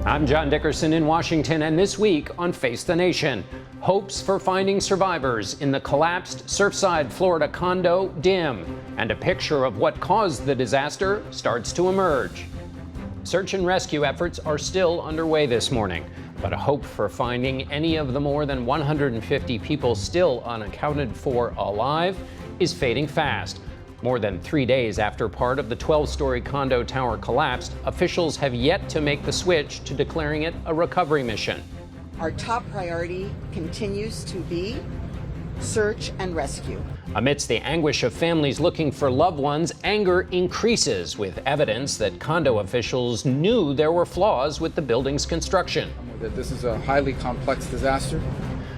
I'm John Dickerson in Washington, and this week on Face the Nation, hopes for finding survivors in the collapsed Surfside, Florida condo dim, and a picture of what caused the disaster starts to emerge. Search and rescue efforts are still underway this morning, but hope for finding any of the more than 150 people still unaccounted for alive is fading fast. More than 3 days after part of the 12-story condo tower collapsed, officials have yet to make the switch to declaring it a recovery mission. Our top priority continues to be search and rescue. Amidst the anguish of families looking for loved ones, anger increases with evidence that condo officials knew there were flaws with the building's construction. That this is a highly complex disaster.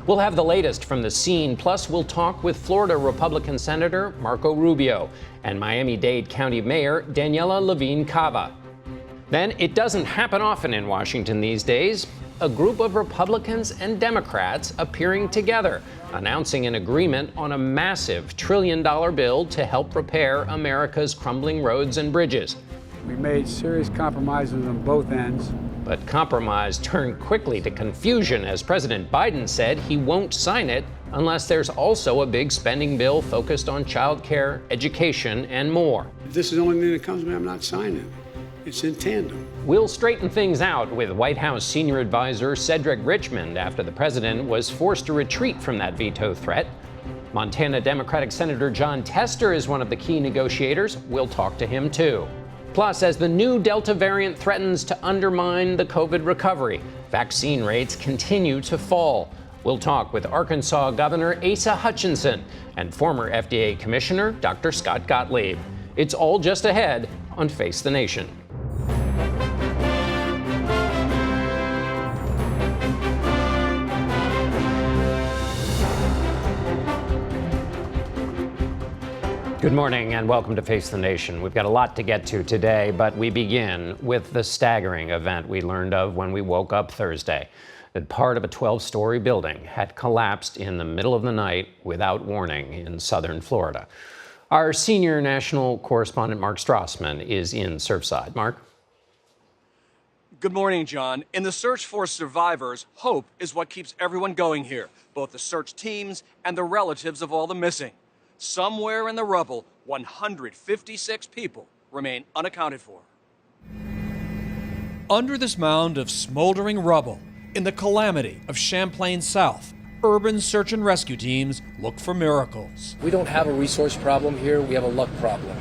We'll have the latest from the scene, plus we'll talk with Florida Republican Senator Marco Rubio and Miami-Dade County Mayor Daniela Levine Cava. Then, it doesn't happen often in Washington these days, a group of Republicans and Democrats appearing together, announcing an agreement on a massive $1 trillion bill to help repair America's crumbling roads and bridges. We made serious compromises on both ends. But compromise turned quickly to confusion as President Biden said he won't sign it unless there's also a big spending bill focused on child care, education, and more. If this is the only thing that comes to me, I'm not signing it. It's in tandem. We'll straighten things out with White House senior advisor Cedric Richmond after the president was forced to retreat from that veto threat. Montana Democratic Senator Jon Tester is one of the key negotiators. We'll talk to him too. Plus, as the new Delta variant threatens to undermine the COVID recovery, vaccine rates continue to fall. We'll talk with Arkansas Governor Asa Hutchinson and former FDA Commissioner Dr. Scott Gottlieb. It's all just ahead on Face the Nation. Good morning and welcome to Face the Nation. We've got a lot to get to today, but we begin with the staggering event we learned of when we woke up Thursday, that part of a 12-story building had collapsed in the middle of the night without warning in southern Florida. Our senior national correspondent, Mark Strassman, is in Surfside. Mark? Good morning, John. In the search for survivors, hope is what keeps everyone going here, both the search teams and the relatives of all the missing. Somewhere in the rubble, 156 people remain unaccounted for. Under this mound of smoldering rubble, in the calamity of Champlain South, urban search and rescue teams look for miracles. We don't have a resource problem here, we have a luck problem.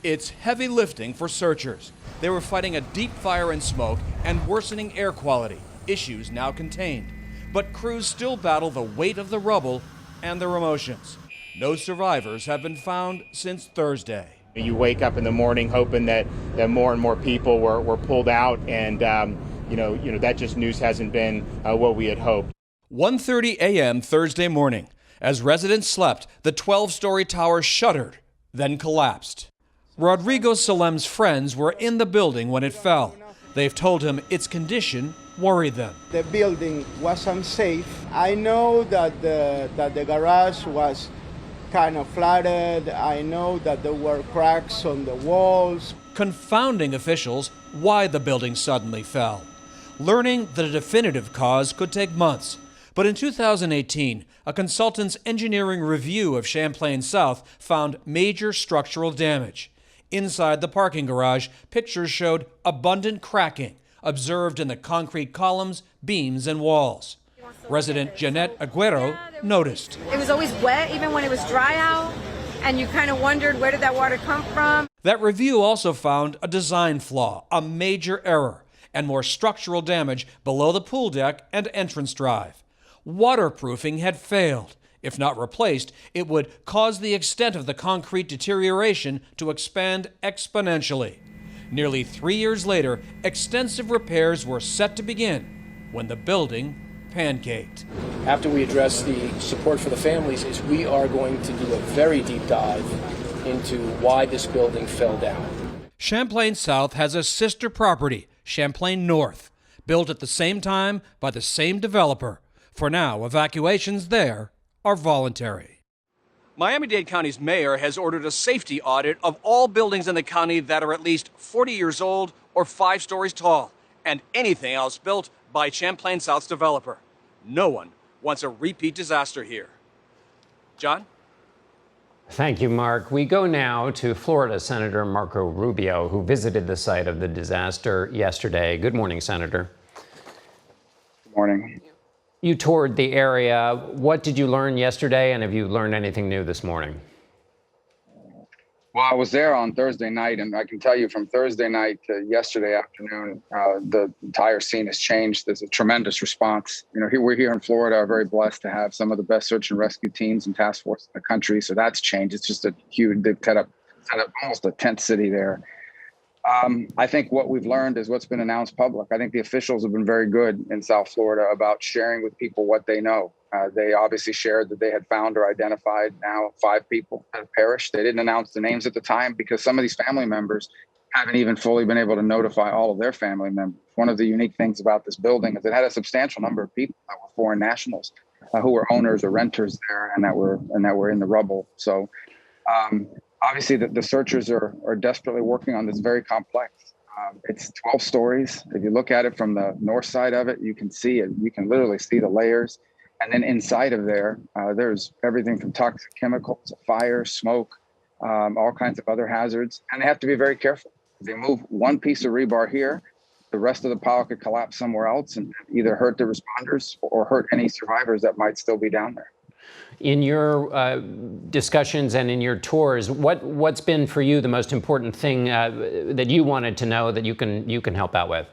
It's heavy lifting for searchers. They were fighting a deep fire and smoke and worsening air quality, issues now contained. But crews still battle the weight of the rubble and their emotions. No survivors have been found since Thursday. You wake up in the morning hoping that more and more people were pulled out, and that just news hasn't been what we had hoped. 1:30 a.m. Thursday morning. As residents slept, the 12-story tower shuddered, then collapsed. Rodrigo Salem's friends were in the building when it fell. They've told him its condition worried them. The building was unsafe. I know that the garage was kind of flooded. I know that there were cracks on the walls. Confounding officials why the building suddenly fell. Learning that a definitive cause could take months. But in 2018, a consultant's engineering review of Champlain South found major structural damage. Inside the parking garage, pictures showed abundant cracking observed in the concrete columns, beams, and walls. Resident Jeanette Aguero noticed. It was always wet, even when it was dry out, and you kind of wondered, where did that water come from? That review also found a design flaw, a major error, and more structural damage below the pool deck and entrance drive. Waterproofing had failed. If not replaced, it would cause the extent of the concrete deterioration to expand exponentially. Nearly 3 years later, extensive repairs were set to begin when the building pancaked. After we address the support for the families, we are going to do a very deep dive into why this building fell down. Champlain South has a sister property, Champlain North, built at the same time by the same developer. For now, evacuations there are voluntary. Miami-Dade County's mayor has ordered a safety audit of all buildings in the county that are at least 40 years old or 5 stories tall. and anything else built by Champlain South's developer. No one wants a repeat disaster here. John? Thank you, Mark. We go now to Florida Senator Marco Rubio, who visited the site of the disaster yesterday. Good morning, Senator. Good morning. You toured the area. What did you learn yesterday, and have you learned anything new this morning? Well, I was there on Thursday night, and I can tell you from Thursday night to yesterday afternoon, the entire scene has changed. There's a tremendous response. You know, we're here in Florida, are very blessed to have some of the best search and rescue teams and task force in the country. So that's changed. It's just a huge, they've set up almost a tent city there. I think what we've learned is what's been announced public. I think the officials have been very good in South Florida about sharing with people what they know. They obviously shared that they had found or identified now 5 people that have perished. They didn't announce the names at the time because some of these family members haven't even fully been able to notify all of their family members. One of the unique things about this building is it had a substantial number of people that were foreign nationals who were owners or renters there and that were in the rubble. So obviously the searchers are desperately working on this very complex. It's 12 stories. If you look at it from the north side of it, you can see it. You can literally see the layers. And then inside of there, there's everything from toxic chemicals, fire, smoke, all kinds of other hazards. And they have to be very careful. If they move one piece of rebar here, the rest of the pile could collapse somewhere else and either hurt the responders or hurt any survivors that might still be down there. In your discussions and in your tours, what's been for you the most important thing that you wanted to know that you can help out with?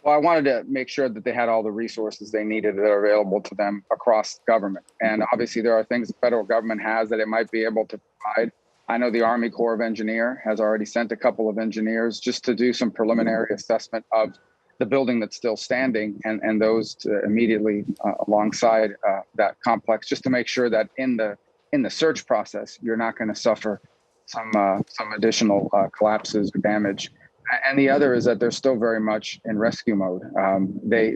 Well, I wanted to make sure that they had all the resources they needed that are available to them across government. And obviously there are things the federal government has that it might be able to provide. I know the Army Corps of Engineers has already sent a couple of engineers just to do some preliminary assessment of the building that's still standing and those to immediately alongside that complex, just to make sure that in the search process, you're not going to suffer some additional collapses or damage. And the other is that they're still very much in rescue mode.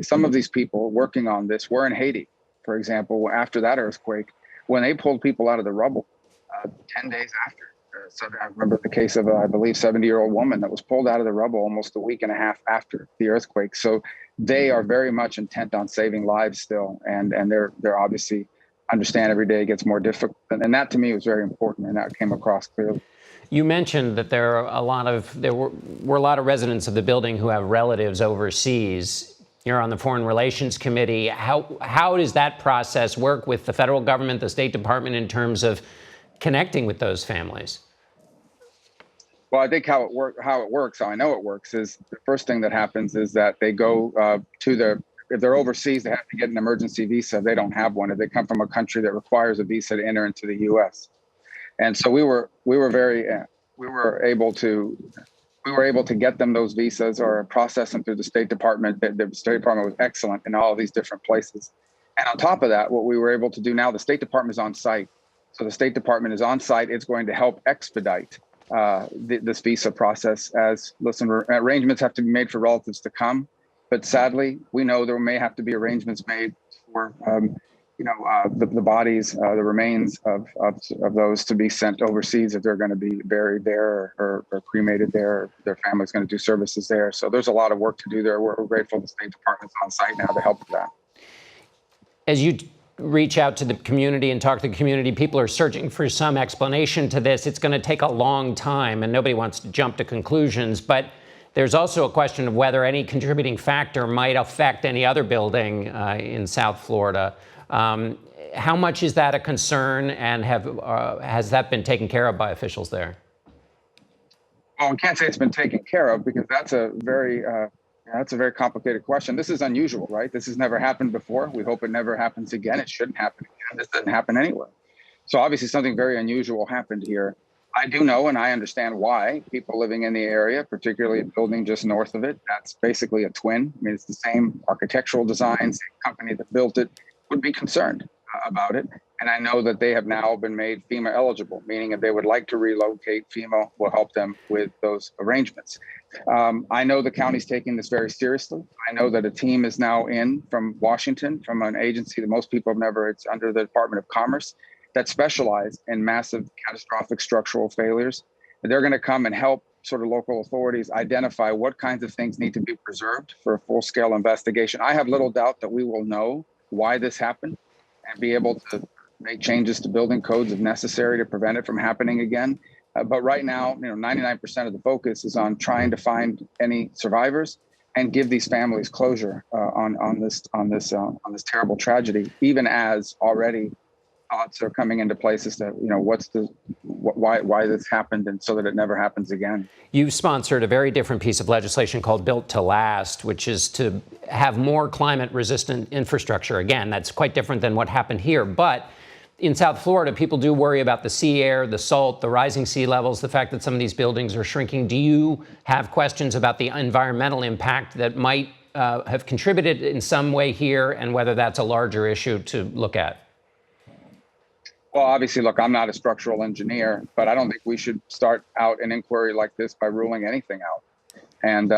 Some of these people working on this were in Haiti, for example, after that earthquake, when they pulled people out of the rubble 10 days after. So I remember the case of I believe 70-year-old woman that was pulled out of the rubble almost a week and a half after the earthquake. So they are very much intent on saving lives still, and they're obviously understand every day it gets more difficult. And that to me was very important, and that came across clearly. You mentioned that there were a lot of residents of the building who have relatives overseas. You're on the Foreign Relations Committee. How does that process work with the federal government, the State Department, in terms of connecting with those families? Well, I think how I know it works is the first thing that happens is that they go if they're overseas, they have to get an emergency visa. They don't have one. If they come from a country that requires a visa to enter into the U.S. And so we were able to get them those visas or process them through the State Department. The State Department was excellent in all of these different places. And on top of that, what we were able to do now, the State Department is on site. So the State Department is on site. It's going to help expedite this visa process. Arrangements have to be made for relatives to come, but sadly, we know there may have to be arrangements made for the bodies, the remains of those to be sent overseas if they're going to be buried there or cremated there. Or their family's going to do services there. So there's a lot of work to do there. We're grateful the State Department's on site now to help with that. As you reach out to the community and talk to the community, people are searching for some explanation to this. It's going to take a long time, and nobody wants to jump to conclusions. But there's also a question of whether any contributing factor might affect any other building in South Florida. How much is that a concern, and has that been taken care of by officials there? Well, we can't say it's been taken care of because that's a very complicated question. This is unusual, right? This has never happened before. We hope it never happens again. It shouldn't happen again. This doesn't happen anywhere. So obviously something very unusual happened here. I do know and I understand why people living in the area, particularly a building just north of it, that's basically a twin. I mean, it's the same architectural design, same company that built it, would be concerned about it. And I know that they have now been made FEMA eligible, meaning if they would like to relocate, FEMA will help them with those arrangements. I know the county's taking this very seriously. I know that a team is now in from Washington, from an agency that most people have never, it's under the Department of Commerce, that specialize in massive catastrophic structural failures. They're going to come and help sort of local authorities identify what kinds of things need to be preserved for a full-scale investigation. I have little doubt that we will know why this happened and be able to make changes to building codes if necessary to prevent it from happening again. But right now, 99% of the focus is on trying to find any survivors and give these families closure on this terrible tragedy, even as already thoughts are coming into place as to why this happened, and so that it never happens again. You sponsored a very different piece of legislation called Built to Last, which is to have more climate-resistant infrastructure. Again, that's quite different than what happened here, but in South Florida, people do worry about the sea air, the salt, the rising sea levels, the fact that some of these buildings are shrinking. Do you have questions about the environmental impact that might have contributed in some way here, and whether that's a larger issue to look at? Well, obviously, look, I'm not a structural engineer, but I don't think we should start out an inquiry like this by ruling anything out. And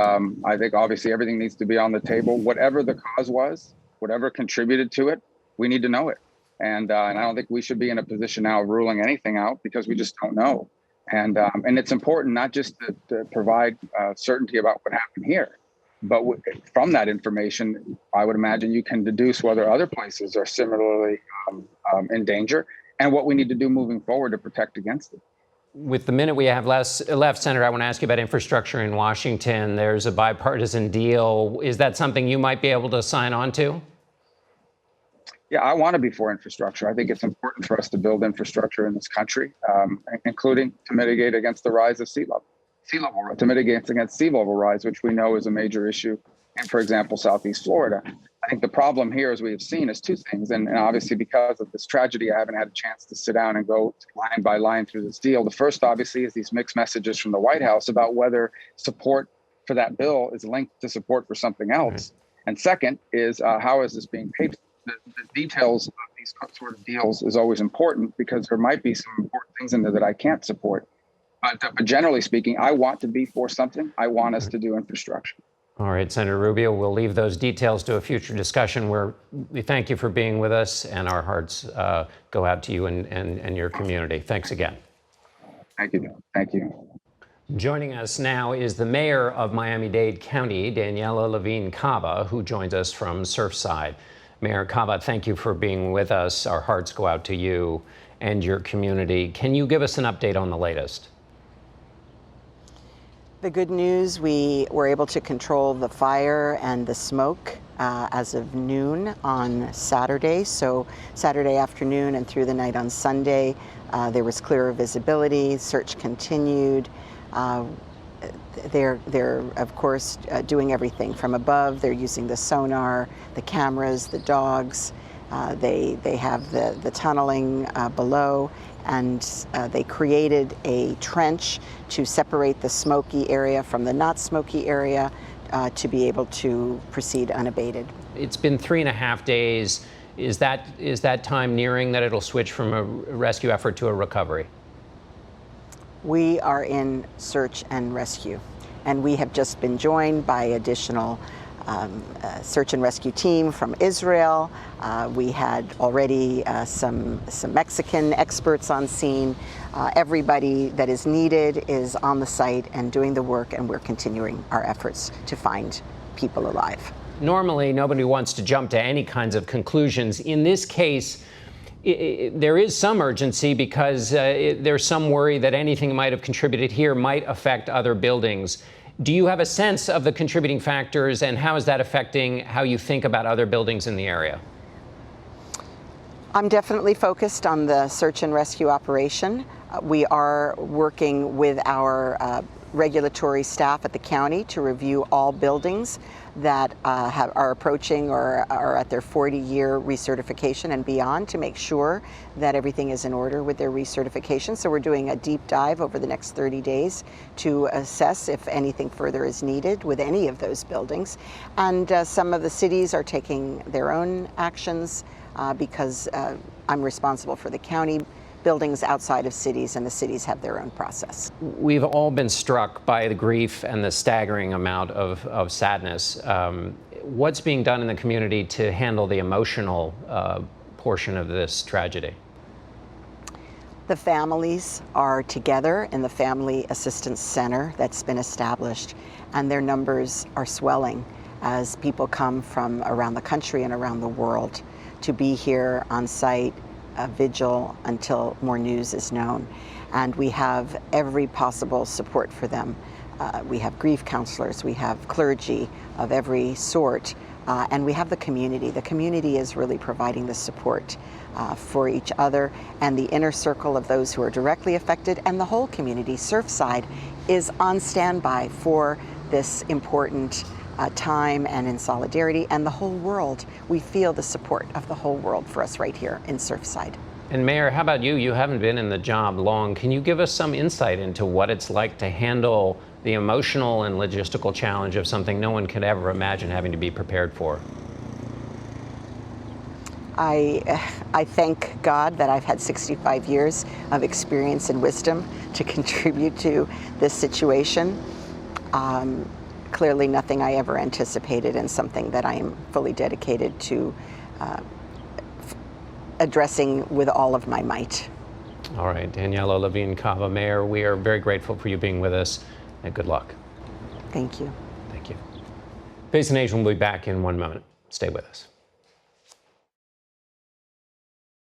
I think obviously everything needs to be on the table. Whatever the cause was, whatever contributed to it, we need to know it. And I don't think we should be in a position now of ruling anything out, because we just don't know. And it's important not just to provide certainty about what happened here, but from that information, I would imagine you can deduce whether other places are similarly in danger and what we need to do moving forward to protect against it. With the minute we have left, Senator, I want to ask you about infrastructure in Washington. There's a bipartisan deal. Is that something you might be able to sign on to? Yeah, I want to be for infrastructure. I think it's important for us to build infrastructure in this country, including to mitigate against the rise of sea level, to mitigate against sea level rise, which we know is a major issue in, for example, Southeast Florida. I think the problem here, as we have seen, is two things. And obviously, because of this tragedy, I haven't had a chance to sit down and go line by line through this deal. The first, obviously, is these mixed messages from the White House about whether support for that bill is linked to support for something else. And second is how is this being paid for? The details of these sort of deals is always important, because there might be some important things in there that I can't support. But generally speaking, I want to be for something. I want us to do infrastructure. All right, Senator Rubio, we'll leave those details to a future discussion, where we thank you for being with us, and our hearts go out to you and your community. Thanks again. Thank you. Thank you. Joining us now is the mayor of Miami-Dade County, Daniela Levine Cava, who joins us from Surfside. Mayor Cava, thank you for being with us. Our hearts go out to you and your community. Can you give us an update on the latest? The good news, we were able to control the fire and the smoke as of noon on Saturday. So Saturday afternoon and through the night on Sunday, there was clearer visibility. Search continued. They're of course doing everything from above. They're using the sonar, the cameras, the dogs. They have the tunneling below, and they created a trench to separate the smoky area from the not smoky area to be able to proceed unabated. It's been 3.5 days. Is that time nearing that it'll switch from a rescue effort to a recovery? We are in search and rescue, and we have just been joined by additional search and rescue team from Israel. We had already some Mexican experts on scene. Everybody that is needed is on the site and doing the work, and we're continuing our efforts to find people alive. Normally, nobody wants to jump to any kinds of conclusions. In this case, there is some urgency, because there's some worry that anything that might have contributed here might affect other buildings. Do you have a sense of the contributing factors, and how is that affecting how you think about other buildings in the area? I'm definitely focused on the search and rescue operation. We are working with our regulatory staff at the county to review all buildings that are approaching or are at their 40-year recertification and beyond, to make sure that everything is in order with their recertification. So we're doing a deep dive over the next 30 days to assess if anything further is needed with any of those buildings. And some of the cities are taking their own actions because I'm responsible for the county buildings outside of cities, and the cities have their own process. We've all been struck by the grief and the staggering amount of sadness. What's being done in the community to handle the emotional portion of this tragedy? The families are together in the Family Assistance Center that's been established, and their numbers are swelling as people come from around the country and around the world to be here on site, vigil until more news is known. And we have every possible support for them. We have grief counselors, we have clergy of every sort, and we have the community. The community is really providing the support for each other, and the inner circle of those who are directly affected, and the whole community. Surfside is on standby for this important time and in solidarity, and the whole world. We feel the support of the whole world for us right here in Surfside. And Mayor, how about you? You haven't been in the job long. Can you give us some insight into what it's like to handle the emotional and logistical challenge of something no one could ever imagine having to be prepared for? I thank God that I've had 65 years of experience and wisdom to contribute to this situation. Clearly nothing I ever anticipated, and something that I am fully dedicated to addressing with all of my might. All right, Daniela Levine Cava, Mayor, we are very grateful for you being with us, and good luck. Thank you. Thank you. Face the Nation will be back in 1 moment. Stay with us.